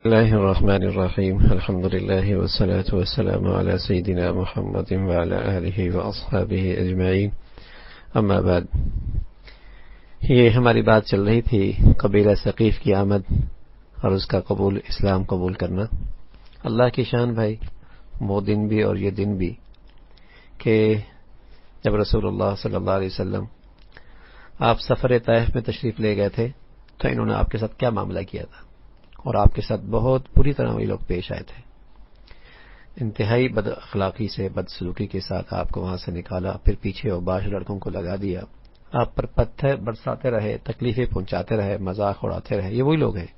الله الرحمن الرحيم الحمد لله والصلاة والسلام على سيدنا محمد وعلى آله وأصحابه أجمعين اما بعد. یہ ہماری بات چل رہی تھی قبیلہ ثقیف کی آمد اور اس کا قبول، اسلام قبول کرنا. اللہ کی شان بھائی، وہ دن بھی اور یہ دن بھی کہ جب رسول اللہ صلی اللہ علیہ وسلم آپ سفر طائف میں تشریف لے گئے تھے تو انہوں نے آپ کے ساتھ کیا معاملہ کیا تھا، اور آپ کے ساتھ بہت بری طرح وہ لوگ پیش آئے تھے. انتہائی بد اخلاقی سے، بد سلوکی کے ساتھ آپ کو وہاں سے نکالا، پھر پیچھے اوباش لڑکوں کو لگا دیا، آپ پر پتھر برساتے رہے، تکلیفیں پہنچاتے رہے، مذاق اڑاتے رہے. یہ وہی لوگ ہیں.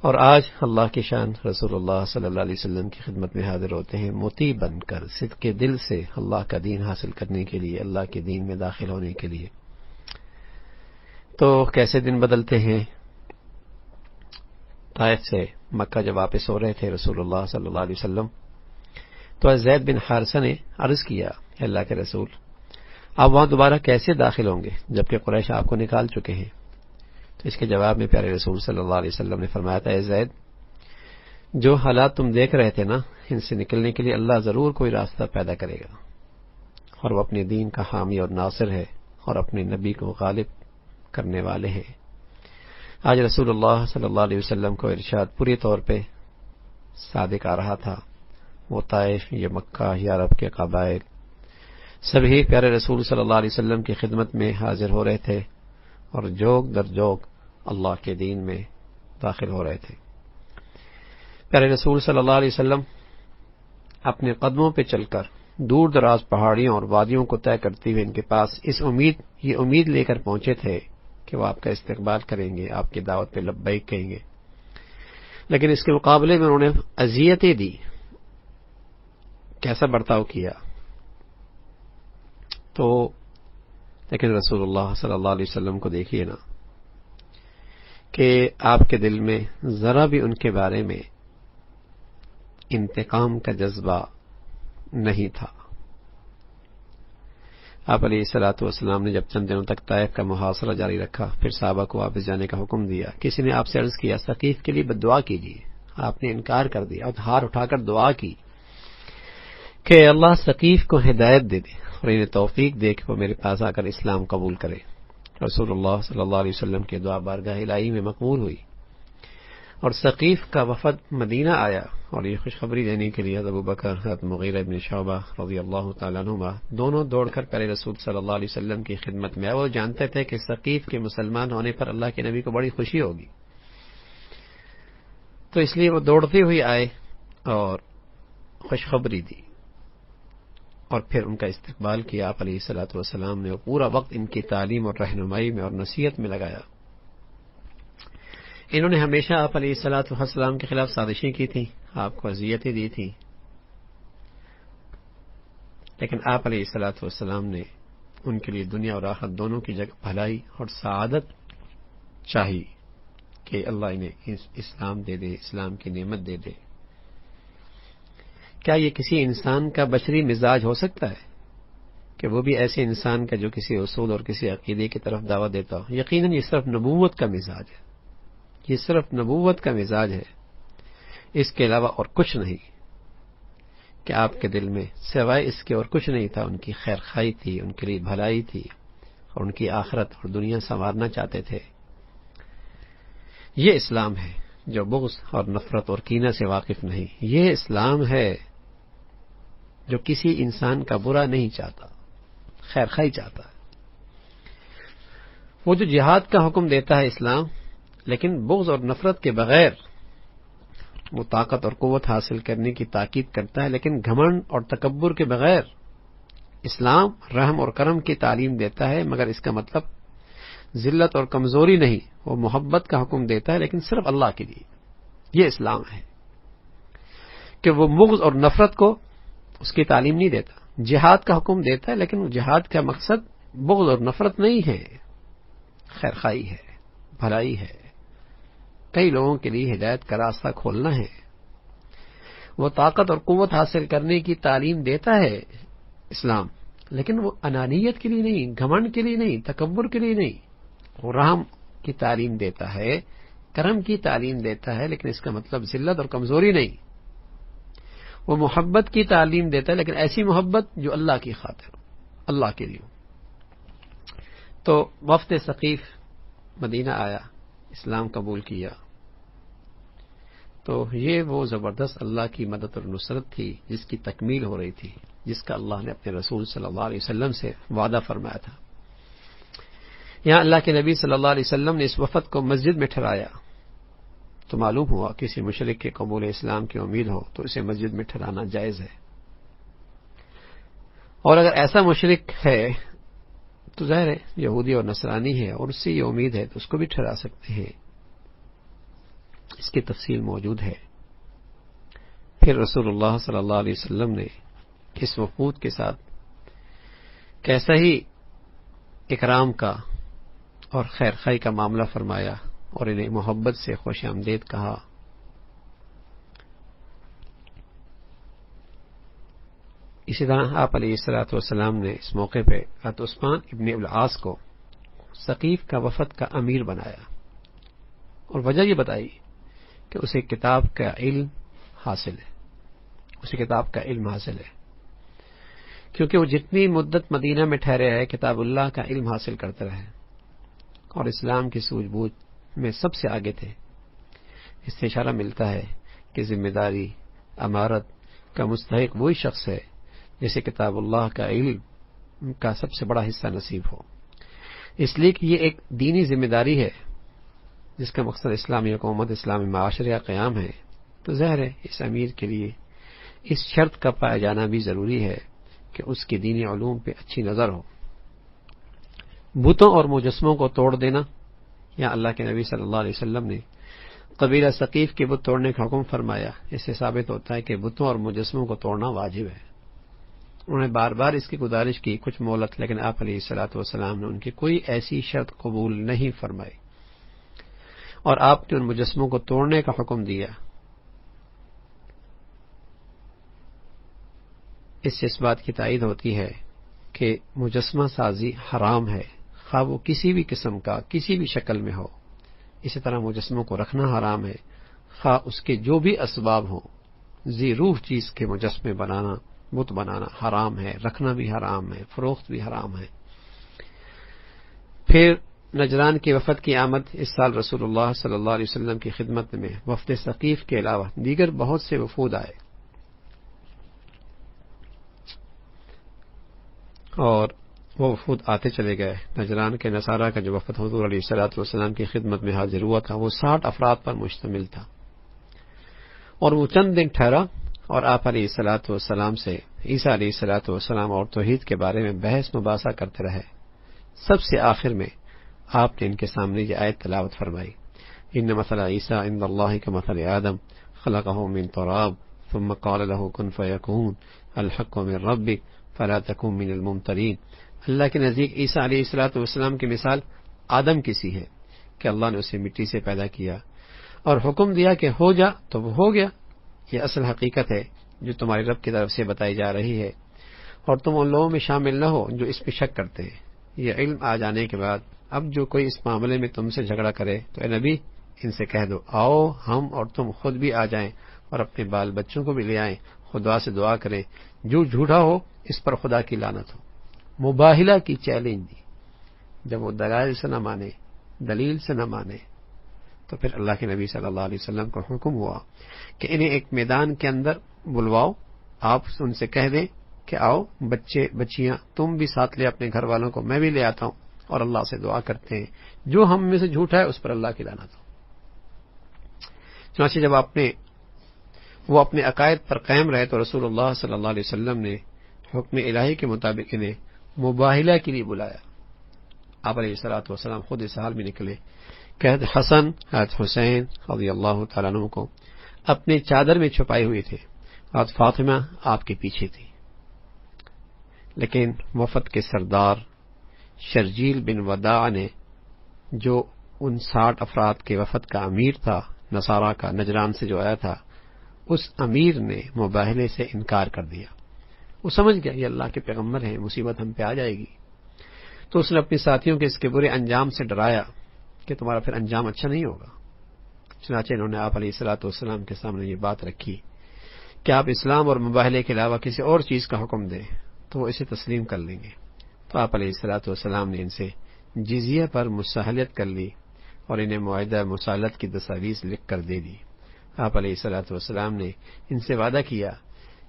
اور آج اللہ کی شان رسول اللہ صلی اللہ علیہ وسلم کی خدمت میں حاضر ہوتے ہیں، مطیع بن کر، صدق کے دل سے اللہ کا دین حاصل کرنے کے لیے، اللہ کے دین میں داخل ہونے کے لیے. تو کیسے دن بدلتے ہیں. طائف سے مکہ جب واپس ہو رہے تھے رسول اللہ صلی اللہ علیہ وسلم، تو زید بن حارثہ نے عرض کیا، اللہ کے رسول آپ وہاں دوبارہ کیسے داخل ہوں گے جبکہ قریش آپ کو نکال چکے ہیں؟ تو اس کے جواب میں پیارے رسول صلی اللہ علیہ وسلم نے فرمایا تھا، اے زید، جو حالات تم دیکھ رہے تھے نا، ان سے نکلنے کے لیے اللہ ضرور کوئی راستہ پیدا کرے گا، اور وہ اپنے دین کا حامی اور ناصر ہے، اور اپنے نبی کو غالب کرنے والے ہیں. آج رسول اللہ صلی اللہ علیہ وسلم کو ارشاد پوری طور پہ صادق آ رہا تھا. وہ طائف، یہ مکہ، یہ عرب کے قبائل سبھی پیارے رسول صلی اللہ علیہ وسلم کی خدمت میں حاضر ہو رہے تھے اور جوگ در جوگ اللہ کے دین میں داخل ہو رہے تھے. پیارے رسول صلی اللہ علیہ وسلم اپنے قدموں پہ چل کر دور دراز پہاڑیوں اور وادیوں کو طے کرتے ہوئے ان کے پاس یہ امید لے کر پہنچے تھے کہ وہ آپ کا استقبال کریں گے، آپ کی دعوت پہ لبیک کہیں گے. لیکن اس کے مقابلے میں انہوں نے اذیتیں دی. کیسا برتاؤ کیا. تو لیکن رسول اللہ صلی اللہ علیہ وسلم کو دیکھیے نا کہ آپ کے دل میں ذرا بھی ان کے بارے میں انتقام کا جذبہ نہیں تھا. آپ علیہ الصلوۃ والسلام نے جب چند دنوں تک طائف کا محاصرہ جاری رکھا، پھر صحابہ کو واپس جانے کا حکم دیا. کسی نے آپ سے عرض کیا ثقیف کے لیے بد دعا کیجیے. آپ نے انکار کر دیا اور ہاتھ اٹھا کر دعا کی کہ اللہ ثقیف کو ہدایت دے دے اور انہیں توفیق دے کہ وہ میرے پاس آ کر اسلام قبول کرے. رسول اللہ صلی اللہ علیہ وسلم کی دعا بارگاہ الہی میں مقبول ہوئی اور ثقیف کا وفد مدینہ آیا، اور یہ خوشخبری دینے کے لیے ابو بکر، حضرت مغیرہ بن شعبہ رضی اللہ تعالیٰ عنہما دونوں دوڑ کر پیارے رسول صلی اللہ علیہ وسلم کی خدمت میں آئے. وہ جانتے تھے کہ ثقیف کے مسلمان ہونے پر اللہ کے نبی کو بڑی خوشی ہوگی، تو اس لیے وہ دوڑتے ہوئے آئے اور خوشخبری دی اور پھر ان کا استقبال کیا. آپ علیہ الصلوۃ والسلام نے وہ پورا وقت ان کی تعلیم اور رہنمائی میں اور نصیحت میں لگایا. انہوں نے ہمیشہ آپ علیہ الصلوۃ والسلام کے خلاف سازشیں کی تھیں، آپ کو اذیتیں دی تھیں، لیکن آپ علیہ الصلوۃ والسلام نے ان کے لیے دنیا اور آخرت دونوں کی جگہ بھلائی اور سعادت چاہی کہ اللہ انہیں اسلام دے دے، اسلام کی نعمت دے دے. کیا یہ کسی انسان کا بشری مزاج ہو سکتا ہے کہ وہ بھی ایسے انسان کا جو کسی اصول اور کسی عقیدے کی طرف دعوت دیتا ہو؟ یقیناً یہ صرف نبوت کا مزاج ہے، یہ صرف نبوت کا مزاج ہے، اس کے علاوہ اور کچھ نہیں. کہ آپ کے دل میں سوائے اس کے اور کچھ نہیں تھا. ان کی خیر خواہی تھی، ان کے لیے بھلائی تھی، اور ان کی آخرت اور دنیا سنوارنا چاہتے تھے. یہ اسلام ہے جو بغض اور نفرت اور کینہ سے واقف نہیں. یہ اسلام ہے جو کسی انسان کا برا نہیں چاہتا، خیر خواہی چاہتا ہے. وہ جو جہاد کا حکم دیتا ہے اسلام، لیکن بغض اور نفرت کے بغیر وہ طاقت اور قوت حاصل کرنے کی تاکید کرتا ہے، لیکن گھمنڈ اور تکبر کے بغیر اسلام رحم اور کرم کی تعلیم دیتا ہے، مگر اس کا مطلب ذلت اور کمزوری نہیں. وہ محبت کا حکم دیتا ہے لیکن صرف اللہ کے لیے. یہ اسلام ہے کہ وہ بغض اور نفرت کو اس کی تعلیم نہیں دیتا. جہاد کا حکم دیتا ہے لیکن جہاد کا مقصد بغض اور نفرت نہیں ہے، خیر خواہی ہے، بھلائی ہے، کئی لوگوں کے لیے ہدایت کا راستہ کھولنا ہے. وہ طاقت اور قوت حاصل کرنے کی تعلیم دیتا ہے اسلام، لیکن وہ انانیت کے لیے نہیں، گھمنڈ کے لیے نہیں، تکبر کے لیے نہیں. وہ رحم کی تعلیم دیتا ہے، کرم کی تعلیم دیتا ہے، لیکن اس کا مطلب ذلت اور کمزوری نہیں. وہ محبت کی تعلیم دیتا ہے، لیکن ایسی محبت جو اللہ کی خاطر، اللہ کے لیے. تو وفد ثقیف مدینہ آیا، اسلام قبول کیا. تو یہ وہ زبردست اللہ کی مدد اور نصرت تھی جس کی تکمیل ہو رہی تھی، جس کا اللہ نے اپنے رسول صلی اللہ علیہ وسلم سے وعدہ فرمایا تھا. یہاں اللہ کے نبی صلی اللہ علیہ وسلم نے اس وفد کو مسجد میں ٹھہرایا، تو معلوم ہوا کسی مشرک کے قبول اسلام کی امید ہو تو اسے مسجد میں ٹھہرانا جائز ہے. اور اگر ایسا مشرک ہے تو ظاہر ہے یہودی اور نصرانی ہے اور اس سے یہ امید ہے تو اس کو بھی ٹھہرا سکتے ہیں. اس کی تفصیل موجود ہے. پھر رسول اللہ صلی اللہ علیہ وسلم نے اس وفود کے ساتھ کیسا ہی اکرام کا اور خیر خواہی کا معاملہ فرمایا اور انہیں محبت سے خوش آمدید کہا. اسی طرح آپ علیہ الصلوۃ والسلام نے اس موقع پہ حضرت عثمان ابن العاص کو ثقیف کا وفد کا امیر بنایا اور وجہ یہ بتائی کہ اسے کتاب کا علم حاصل ہے، اسے کتاب کا علم حاصل ہے، کیونکہ وہ جتنی مدت مدینہ میں ٹھہرے ہے کتاب اللہ کا علم حاصل کرتے رہے اور اسلام کی سوجھ بوجھ میں سب سے آگے تھے. اس سے اشارہ ملتا ہے کہ ذمہ داری امارت کا مستحق وہی شخص ہے جسے کتاب اللہ کا علم کا سب سے بڑا حصہ نصیب ہو. اس لیے کہ یہ ایک دینی ذمہ داری ہے جس کا مقصد اسلامی حکومت، اسلامی معاشرے کا قیام ہے. تو ظاہر ہے اس امیر کے لیے اس شرط کا پایا جانا بھی ضروری ہے کہ اس کی دینی علوم پہ اچھی نظر ہو. بتوں اور مجسموں کو توڑ دینا، یا اللہ کے نبی صلی اللہ علیہ وسلم نے قبیلہ ثقیف کے بت توڑنے کا حکم فرمایا. اس سے ثابت ہوتا ہے کہ بتوں اور مجسموں کو توڑنا واجب ہے. انہوں نے بار بار اس کی گزارش کی کچھ مہلت، لیکن آپ علیہ الصلوۃ والسلام نے ان کی کوئی ایسی شرط قبول نہیں فرمائی اور آپ نے ان مجسموں کو توڑنے کا حکم دیا. اس سے اس بات کی تائید ہوتی ہے کہ مجسمہ سازی حرام ہے، خواہ وہ کسی بھی قسم کا کسی بھی شکل میں ہو. اسی طرح مجسموں کو رکھنا حرام ہے، خواہ اس کے جو بھی اسباب ہوں. ذی روح چیز کے مجسمے بنانا، بت بنانا حرام ہے، رکھنا بھی حرام ہے، فروخت بھی حرام ہے. پھر نجران کے وفد کی آمد. اس سال رسول اللہ صلی اللہ علیہ وسلم کی خدمت میں وفد ثقیف کے علاوہ دیگر بہت سے وفود آئے اور وہ وفود آتے چلے گئے. نجران کے نصارہ کا جو وفد حضور علیہ الصلوۃ والسلام کی خدمت میں حاضر ہوا تھا وہ 60 افراد پر مشتمل تھا اور وہ چند دن ٹھہرا اور آپ علیہ الصلوۃ والسلام سے عیسیٰ علیہ الصلوۃ والسلام اور توحید کے بارے میں بحث مباحثہ کرتے رہے. سب سے آخر میں آپ نے ان کے سامنے یہ آیت تلاوت فرمائی: ان مثل عیسیٰ عند اللہ کمثل آدم خلقہ من تراب ثم قال له كن فيكون الحق من ربك فلا تكن من الممترین. اللہ کے نزدیک عیسیٰ علیہ الصلوۃ والسلام کی مثال آدم کی سی ہے کہ اللہ نے اسے مٹی سے پیدا کیا اور حکم دیا کہ ہو جا تو وہ ہو گیا. یہ اصل حقیقت ہے جو تمہاری رب کی طرف سے بتائی جا رہی ہے اور تم ان لوگوں میں شامل نہ ہو جو اس پہ شک کرتے ہیں. یہ علم آ جانے کے بعد اب جو کوئی اس معاملے میں تم سے جھگڑا کرے تو اے نبی ان سے کہہ دو آؤ ہم اور تم خود بھی آ جائیں اور اپنے بال بچوں کو بھی لے آئیں، خدا سے دعا کریں، جو جھوٹا ہو اس پر خدا کی لعنت ہو. مباہلہ کی چیلنج دی. جب وہ دلائل سے نہ مانے، دلیل سے نہ مانے، تو پھر اللہ کے نبی صلی اللہ علیہ وسلم کو حکم ہوا کہ انہیں ایک میدان کے اندر بلواؤ. آپ ان سے کہہ دیں کہ آؤ بچے بچیاں تم بھی ساتھ لے اپنے گھر والوں کو، میں بھی لے آتا ہوں اور اللہ سے دعا کرتے ہیں جو ہم میں سے جھوٹا ہے اس پر اللہ کی لعنت ہو. چنانچہ جب وہ اپنے عقائد پر قائم رہے تو رسول اللہ صلی اللہ علیہ وسلم نے حکم الہی کے مطابق انہیں مباہلہ کے لیے بلایا. آپ علیہ الصلوۃ والسلام خود اس حال میں نکلے کہ حسن حضرت حسین رضی اللہ تعالیٰ عنہ کو اپنے چادر میں چھپائے ہوئے تھے، حضرت فاطمہ آپ کے پیچھے تھی. لیکن وفد کے سردار شرجیل بن وداع نے، جو ان 60 افراد کے وفد کا امیر تھا، نصارہ کا، نجران سے جو آیا تھا، اس امیر نے مباہلے سے انکار کر دیا. وہ سمجھ گیا یہ اللہ کے پیغمبر ہیں، مصیبت ہم پہ آ جائے گی. تو اس نے اپنے ساتھیوں کے اس کے برے انجام سے ڈرایا کہ تمہارا پھر انجام اچھا نہیں ہوگا. چنانچہ انہوں نے آپ علیہ الصلوۃ والسلام کے سامنے یہ بات رکھی کہ آپ اسلام اور مباہلے کے علاوہ کسی اور چیز کا حکم دیں تو وہ اسے تسلیم کر لیں گے. تو آپ علیہ الصلوۃ والسلام نے ان سے جزیہ پر مساہلت کر لی اور انہیں معاہدہ مسالت کی دستاویز لکھ کر دے دی. آپ علیہ الصلوۃ والسلام نے ان سے وعدہ کیا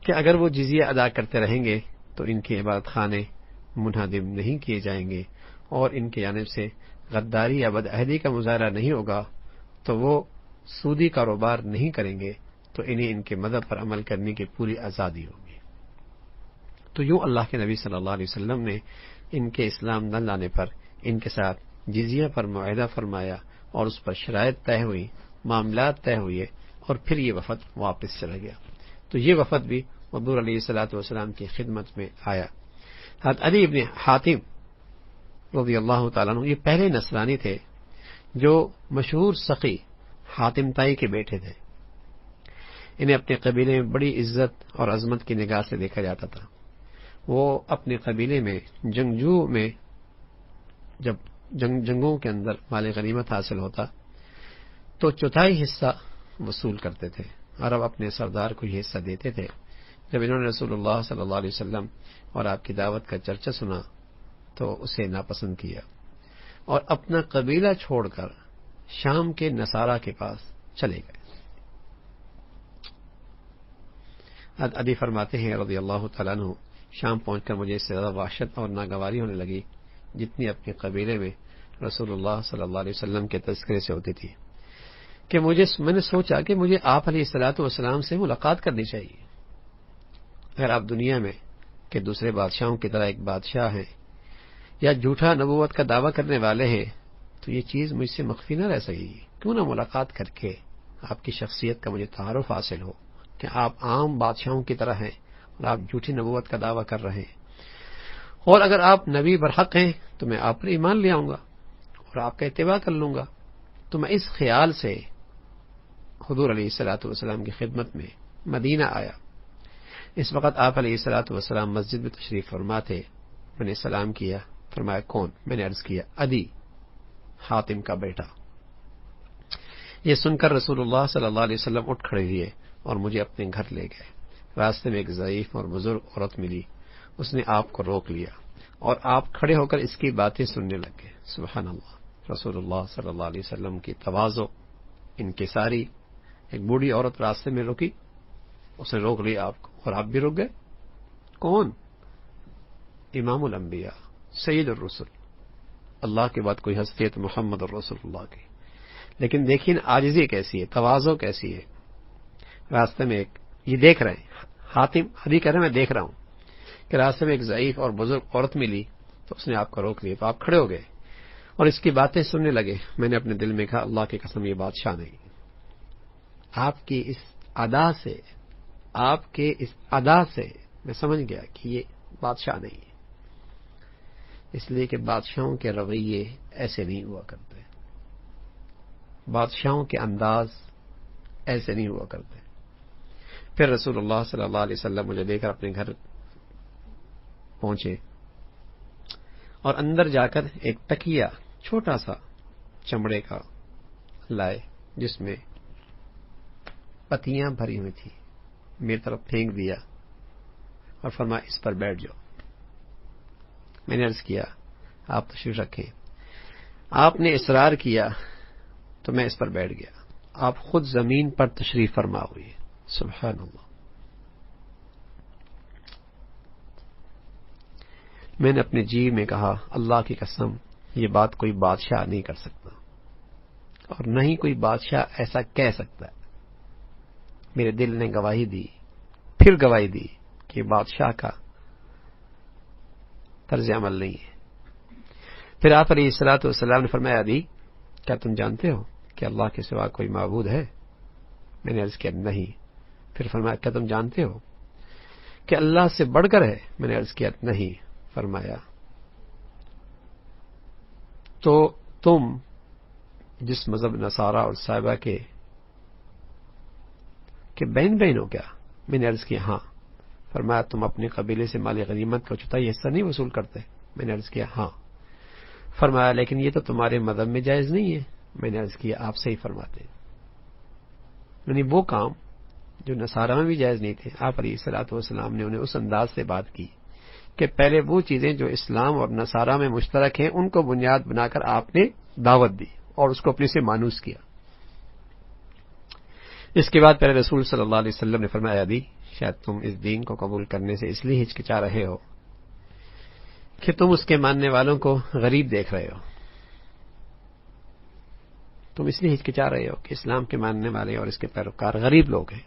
کہ اگر وہ جزیہ ادا کرتے رہیں گے تو ان کے عبادت خانے منہدم نہیں کیے جائیں گے اور ان کی جانب سے غداری یا بدعہدی کا مظاہرہ نہیں ہوگا تو وہ سودی کاروبار نہیں کریں گے تو انہیں ان کے مذہب پر عمل کرنے کی پوری آزادی ہوگی. تو یوں اللہ کے نبی صلی اللہ علیہ وسلم نے ان کے اسلام نہ لانے پر ان کے ساتھ جزیہ پر معاہدہ فرمایا اور اس پر شرائط طے ہوئی، معاملات طے ہوئے اور پھر یہ وفد واپس چلا گیا. تو یہ وفد بھی حضور علیہ الصلوۃ والسلام کی خدمت میں آیا. حضرت علی ابن حاتم رضی اللہ تعالیٰ عنہ یہ پہلے نصرانی تھے جو مشہور سخی حاتم تائی کے بیٹے تھے. انہیں اپنے قبیلے میں بڑی عزت اور عظمت کی نگاہ سے دیکھا جاتا تھا. وہ اپنے قبیلے میں جنگجو میں جب جنگوں کے اندر مال غنیمت حاصل ہوتا تو چوتھائی حصہ وصول کرتے تھے اور اب اپنے سردار کو یہ حصہ دیتے تھے. جب انہوں نے رسول اللہ صلی اللہ علیہ وسلم اور آپ کی دعوت کا چرچا سنا تو اسے ناپسند کیا اور اپنا قبیلہ چھوڑ کر شام کے نصارہ کے پاس چلے گئے. علی فرماتے ہیں رضی اللہ تعالیٰ عنہ شام پہنچ کر مجھے اس سے زیادہ وحشت اور ناگواری ہونے لگی جتنی اپنے قبیلے میں رسول اللہ صلی اللہ علیہ وسلم کے تذکرے سے ہوتی تھی کہ میں نے سوچا کہ مجھے آپ علیہ الصلوۃ والسلام سے ملاقات کرنی چاہیے. اگر آپ دنیا میں کہ دوسرے بادشاہوں کی طرح ایک بادشاہ ہیں یا جھوٹا نبوت کا دعویٰ کرنے والے ہیں تو یہ چیز مجھ سے مخفی نہ رہ سکے گی. کیوں نہ ملاقات کر کے آپ کی شخصیت کا مجھے تعارف حاصل ہو کہ آپ عام بادشاہوں کی طرح ہیں اور آپ جھوٹی نبوت کا دعویٰ کر رہے ہیں، اور اگر آپ نبی برحق ہیں تو میں آپ پر ایمان لے آؤں گا اور آپ کا اتباع کر لوں گا. تو میں اس خیال سے حضور علیہ الصلوۃ والسلام کی خدمت میں مدینہ آیا. اس وقت آپ علیہ الصلوۃ والسلام مسجد میں تشریف فرما تھے. میں نے سلام کیا. فرمایا کون؟ میں نے عرض کیا عدی، حاتم کا بیٹا. یہ سن کر رسول اللہ صلی اللہ علیہ وسلم اٹھ کھڑے ہوئے اور مجھے اپنے گھر لے گئے. راستے میں ایک ضعیف اور بزرگ عورت ملی. اس نے آپ کو روک لیا اور آپ کھڑے ہو کر اس کی باتیں سننے لگ گئے. سبحان اللہ. رسول اللہ صلی اللہ علیہ وسلم کی تواضع انکساری. ایک بوڑھی عورت راستے میں رکی، اس نے روک لیا آپ کو اور آپ بھی رک گئے. کون؟ امام الانبیاء، سید الرسل. اللہ کے بعد کوئی ہستی ہے تو محمد الرسول اللہ کی. لیکن دیکھیں عاجزی کیسی ہے، تواضع کیسی ہے. راستے میں ایک یہ دیکھ رہے ہیں حاتم علی کہہ رہے میں دیکھ رہا ہوں کہ راستے میں ایک ضعیف اور بزرگ عورت ملی تو اس نے آپ کو روک لیا تو آپ کھڑے ہو گئے اور اس کی باتیں سننے لگے. میں نے اپنے دل میں کہا اللہ کی قسم یہ بادشاہ نہیں. آپ کی اس ادا سے میں سمجھ گیا کہ یہ بادشاہ نہیں ہے، اس لیے کہ بادشاہوں کے رویے ایسے نہیں ہوا کرتے، بادشاہوں کے انداز ایسے نہیں ہوا کرتے. پھر رسول اللہ صلی اللہ علیہ وسلم مجھے لے کر اپنے گھر پہنچے اور اندر جا کر ایک تکیہ چھوٹا سا چمڑے کا لائے جس میں پتیاں بھری ہوئی تھی، میری طرف پھینک دیا اور فرمایا اس پر بیٹھ جاؤ. میں نے عرض کیا آپ تشریف رکھیں. آپ نے اصرار کیا تو میں اس پر بیٹھ گیا. آپ خود زمین پر تشریف فرما ہوئے. سبحان اللہ. میں نے اپنے جی میں کہا اللہ کی قسم یہ بات کوئی بادشاہ نہیں کر سکتا اور نہ ہی کوئی بادشاہ ایسا کہہ سکتا ہے. میرے دل نے گواہی دی، پھر گواہی دی کہ بادشاہ کا طرز عمل نہیں ہے. پھر آپ علیہ الصلوۃ والسلام نے فرمایا علی کیا تم جانتے ہو کہ اللہ کے سوا کوئی معبود ہے؟ میں نے عرض کیا نہیں. پھر فرمایا کیا تم جانتے ہو کہ اللہ سے بڑھ کر ہے؟ میں نے عرض کیا نہیں. فرمایا تو تم جس مذہب نصارہ اور صحابہ کے بہن ہو کیا؟ میں نے عرض کیا ہاں. فرمایا تم اپنے قبیلے سے مال غنیمت کا چوتھائی حصہ نہیں وصول کرتے؟ میں نے عرض کیا ہاں. فرمایا لیکن یہ تو تمہارے مذہب میں جائز نہیں ہے. میں نے عرض کیا آپ صحیح فرماتے ہیں. یعنی وہ کام جو نصارہ میں بھی جائز نہیں تھے، آپ علیہ الصلوۃ والسلام نے انہیں اس انداز سے بات کی کہ پہلے وہ چیزیں جو اسلام اور نصارہ میں مشترک ہیں ان کو بنیاد بنا کر آپ نے دعوت دی اور اس کو اپنے سے مانوس کیا۔ اس کے بعد پہلے رسول صلی اللہ علیہ وسلم نے فرمایا، عدی شاید تم اس دین کو قبول کرنے سے اس لیے ہچکچا رہے ہو کہ تم اس کے ماننے والوں کو غریب دیکھ رہے ہو، تم اس لیے ہچکچا رہے ہو کہ اسلام کے ماننے والے اور اس کے پیروکار غریب لوگ ہیں،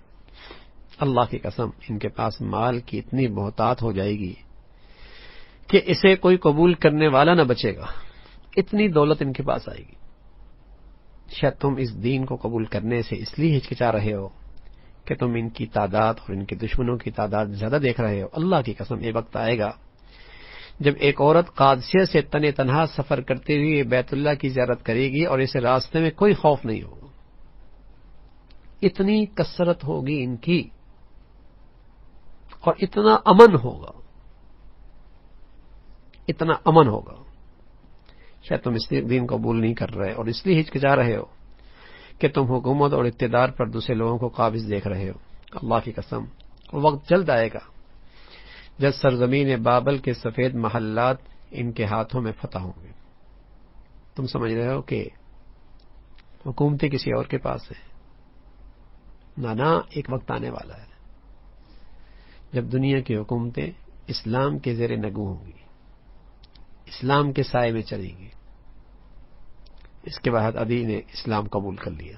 اللہ کی قسم ان کے پاس مال کی اتنی بہتات ہو جائے گی کہ اسے کوئی قبول کرنے والا نہ بچے گا، اتنی دولت ان کے پاس آئے گی، شاید تم اس دین کو قبول کرنے سے اس لیے ہچکچا رہے ہو کہ تم ان کی تعداد اور ان کے دشمنوں کی تعداد زیادہ دیکھ رہے ہو، اللہ کی قسم یہ وقت آئے گا جب ایک عورت قادسیہ سے تنہا سفر کرتے ہوئے بیت اللہ کی زیارت کرے گی اور اسے راستے میں کوئی خوف نہیں ہوگا، اتنی کثرت ہوگی ان کی اور اتنا امن ہوگا، اتنا امن ہوگا، شاید تم اس دین قبول نہیں کر رہے اور اس لیے ہچکچا رہے ہو کہ تم حکومت اور اقتدار پر دوسرے لوگوں کو قابض دیکھ رہے ہو، اللہ کی قسم وقت جلد آئے گا جب سرزمین بابل کے سفید محلات ان کے ہاتھوں میں فتح ہوں گے۔ تم سمجھ رہے ہو کہ حکومتیں کسی اور کے پاس ہیں؟ نانا، ایک وقت آنے والا ہے جب دنیا کی حکومتیں اسلام کے زیر نگوں ہوں گی، اسلام کے سائے میں چلیں گی۔ اس کے بعد عدی نے اسلام قبول کر لیا۔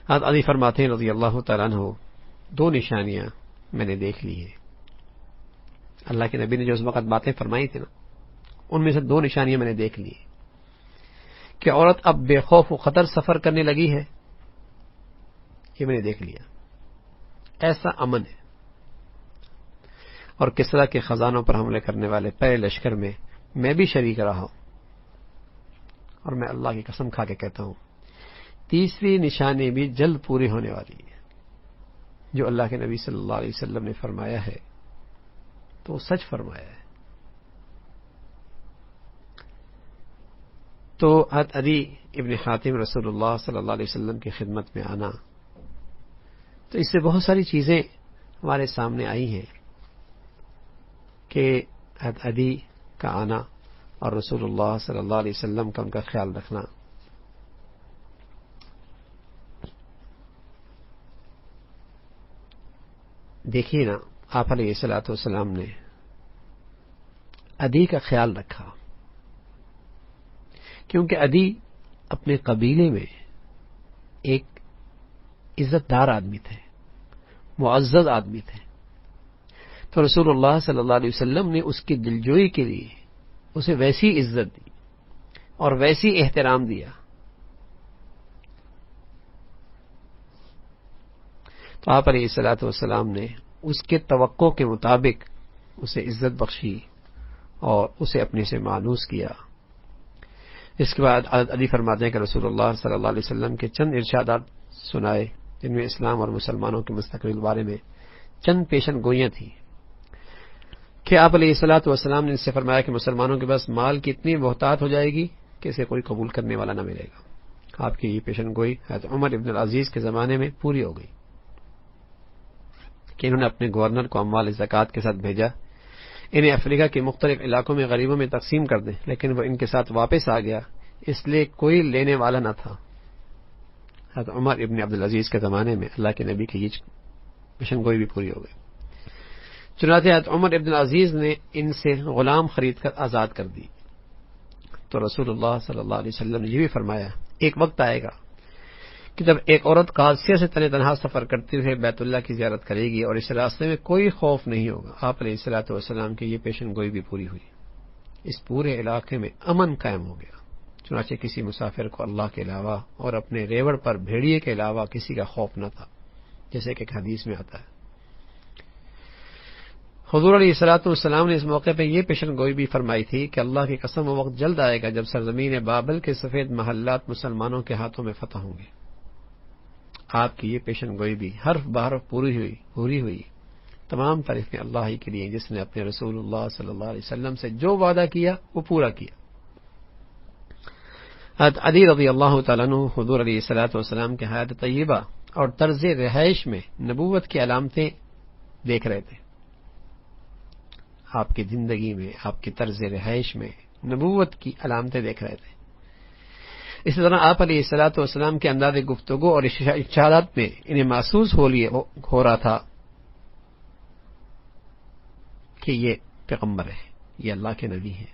عدی فرماتے ہیں رضی اللہ تعالیٰ عنہ، دو نشانیاں میں نے دیکھ لی ہیں، اللہ کے نبی نے جو اس وقت باتیں فرمائی تھی نا، ان میں سے دو نشانیاں میں نے دیکھ لی کہ عورت اب بے خوف و خطر سفر کرنے لگی ہے، یہ میں نے دیکھ لیا، ایسا امن ہے، اور کسریٰ کے خزانوں پر حملے کرنے والے پہلے لشکر میں بھی شریک رہا ہوں، اور میں اللہ کی قسم کھا کے کہتا ہوں تیسری نشانی بھی جلد پوری ہونے والی ہے، جو اللہ کے نبی صلی اللہ علیہ وسلم نے فرمایا ہے تو وہ سچ فرمایا ہے۔ تو عدی ابن حاتم رسول اللہ صلی اللہ علیہ وسلم کی خدمت میں آنا، تو اس سے بہت ساری چیزیں ہمارے سامنے آئی ہیں کہ عدی کا آنا اور رسول اللہ صلی اللہ علیہ وسلم کا ان کا خیال رکھنا۔ دیکھیے نا، آپ علیہ الصلوۃ والسلام نے عدی کا خیال رکھا، کیونکہ عدی اپنے قبیلے میں ایک عزت دار آدمی تھے، معزز آدمی تھے، تو رسول اللہ صلی اللہ علیہ وسلم نے اس کی دلجوئی کے لیے اسے ویسی عزت دی اور ویسی احترام دیا۔ تو آپ علیہ الصلوۃ والسلام نے اس کے توقع کے مطابق اسے عزت بخشی اور اسے اپنے سے مانوس کیا۔ اس کے بعد علی فرماتے ہیں کہ رسول اللہ صلی اللہ علیہ وسلم کے چند ارشادات سنائے، جن میں اسلام اور مسلمانوں کے مستقبل بارے میں چند پیشن گوئیاں تھیں، کہ آپ علیہ الصلوۃ والسلام نے اس سے فرمایا کہ مسلمانوں کے پاس مال کی اتنی بہتات ہو جائے گی کہ اسے کوئی قبول کرنے والا نہ ملے گا۔ آپ کی یہ پیشن گوئی حضرت عمر ابن العزیز کے زمانے میں پوری ہو گئی کہ انہوں نے اپنے گورنر کو اموال زکوٰۃ کے ساتھ بھیجا، انہیں افریقہ کے مختلف علاقوں میں غریبوں میں تقسیم کر دیں، لیکن وہ ان کے ساتھ واپس آ گیا، اس لیے کوئی لینے والا نہ تھا۔ حضرت عمر ابن عبدالعزیز کے زمانے میں اللہ کے نبی کی یہ پیشن گوئی بھی پوری ہو گئی۔ چنانچہ حضرت عمر ابن العزیز نے ان سے غلام خرید کر آزاد کر دی۔ تو رسول اللہ صلی اللہ علیہ وسلم نے یہ بھی فرمایا، ایک وقت آئے گا کہ جب ایک عورت قادسیہ سے تنہا سفر کرتے ہوئے بیت اللہ کی زیارت کرے گی اور اس راستے میں کوئی خوف نہیں ہوگا۔ آپ علیہ الصلوۃ والسلام کی یہ پیشن گوئی بھی پوری ہوئی، اس پورے علاقے میں امن قائم ہو گیا، چنانچہ کسی مسافر کو اللہ کے علاوہ اور اپنے ریوڑ پر بھیڑیے کے علاوہ کسی کا خوف نہ تھا، جیسے کہ ایک حدیث میں آتا ہے۔ حضور علیہ الصلوۃ والسلام نے اس موقع پہ یہ پیشن گوئی بھی فرمائی تھی کہ اللہ کی قسم وہ وقت جلد آئے گا جب سرزمین بابل کے سفید محلات مسلمانوں کے ہاتھوں میں فتح ہوں گے۔ آپ کی یہ پیشن گوئی بھی حرف بحرف پوری ہوئی۔ تمام تعریفیں اللہ ہی کے لیے جس نے اپنے رسول اللہ صلی اللہ علیہ وسلم سے جو وعدہ کیا وہ پورا کیا۔ حضرت علی رضی اللہ تعالیٰ عنہ حضور علیہ الصلوۃ والسلام کے حیات طیبہ اور طرز رہائش میں نبوت کی علامتیں دیکھ رہے تھے. آپ کی زندگی میں، آپ کی طرز رہائش میں نبوت کی علامتیں دیکھ رہے تھے. اسی طرح آپ علیہ الصلوۃ والسلام کے انداز گفتگو اور اشارات میں انہیں محسوس ہو رہا تھا کہ یہ پیغمبر ہے، یہ اللہ کے نبی ہیں.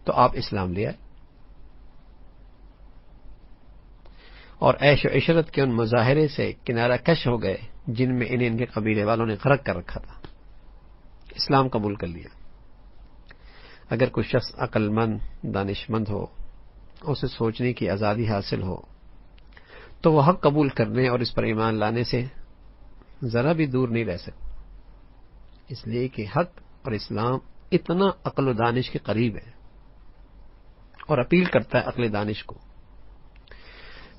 تو آپ اسلام لے آئے اور عیش و عشرت کے ان مظاہرے سے کنارہ کش ہو گئے جن میں انہیں ان کے قبیلے والوں نے غرق کر رکھا تھا. اسلام قبول کر لیا. اگر کوئی شخص عقل مند، دانش مند ہو، اسے سوچنے کی آزادی حاصل ہو، تو وہ حق قبول کرنے اور اس پر ایمان لانے سے ذرا بھی دور نہیں رہ سکتا، اس لیے کہ حق اور اسلام اتنا عقل و دانش کے قریب ہے اور اپیل کرتا ہے عقل دانش کو.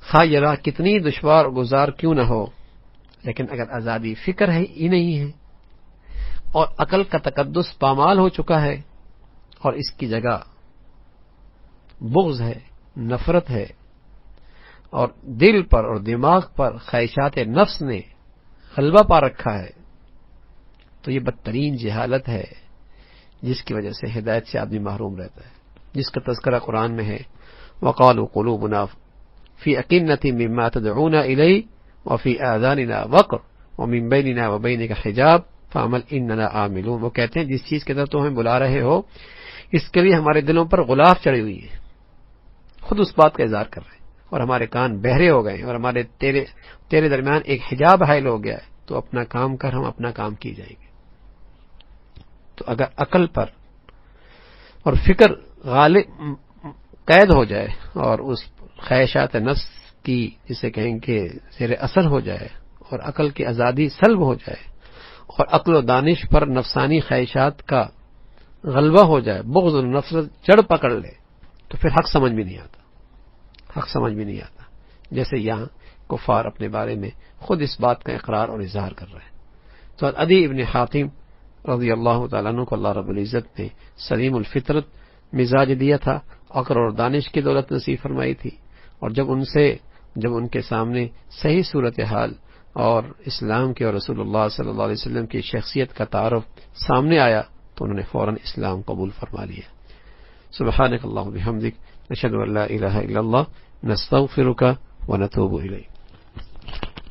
خواہ یہ راہ کتنی دشوار گزار کیوں نہ ہو، لیکن اگر آزادی فکر ہے ہی نہیں ہے اور عقل کا تقدس پامال ہو چکا ہے اور اس کی جگہ بغض ہے، نفرت ہے، اور دل پر اور دماغ پر خواہشات نفس نے غلبہ پا رکھا ہے، تو یہ بدترین جہالت ہے جس کی وجہ سے ہدایت سے آدمی محروم رہتا ہے، جس کا تذکرہ قرآن میں ہے. وَقَالُوا قُلُوبُنَا فِي أَكِنَّةٍ مِّمَّا تَدْعُونَا إِلَيْهِ وَفِي آذَانِنَا وَقْرٌ وَمِن بَيْنِنَا وَبَيْنِكَ حِجَابٌ فَاعْمَلْ إِنَّنَا عَامِلُونَ. وہ کہتے ہیں جس چیز کی طرف تم ہمیں بلا رہے ہو اس کے لیے ہمارے دلوں پر غلاف چڑھی ہوئی ہے، خود اس بات کا اظہار کر رہے ہیں، اور ہمارے کان بہرے ہو گئے اور ہمارے تیرے درمیان ایک حجاب حائل ہو گیا ہے، تو اپنا کام کر، ہم اپنا کام کی جائیں گے. تو اگر عقل پر اور فکر غالب قید ہو جائے اور اس خواہشات نفس کی جسے کہیں کہ زیر اثر ہو جائے اور عقل کی آزادی سلب ہو جائے اور عقل و دانش پر نفسانی خواہشات کا غلبہ ہو جائے، بغض و نفرت جڑ پکڑ لے، تو پھر حق سمجھ بھی نہیں آتا. جیسے یہاں کفار اپنے بارے میں خود اس بات کا اقرار اور اظہار کر رہے ہیں. تو عدی ابن حاتم رضی اللہ تعالیٰ عنہ کو اللہ رب العزت نے سلیم الفطرت مزاج دیا تھا، عقل اور دانش کی دولت نصیب فرمائی تھی، اور جب ان کے سامنے صحیح صورتحال اور اسلام کے اور رسول اللہ صلی اللہ علیہ وسلم کی شخصیت کا تعارف سامنے آیا تو انہوں نے فوراً اسلام قبول فرما لیا. سبحانک اللہم بحمدک، نشہد ان لا الہ الا اللہ، نستغفرک ونتوب الیک.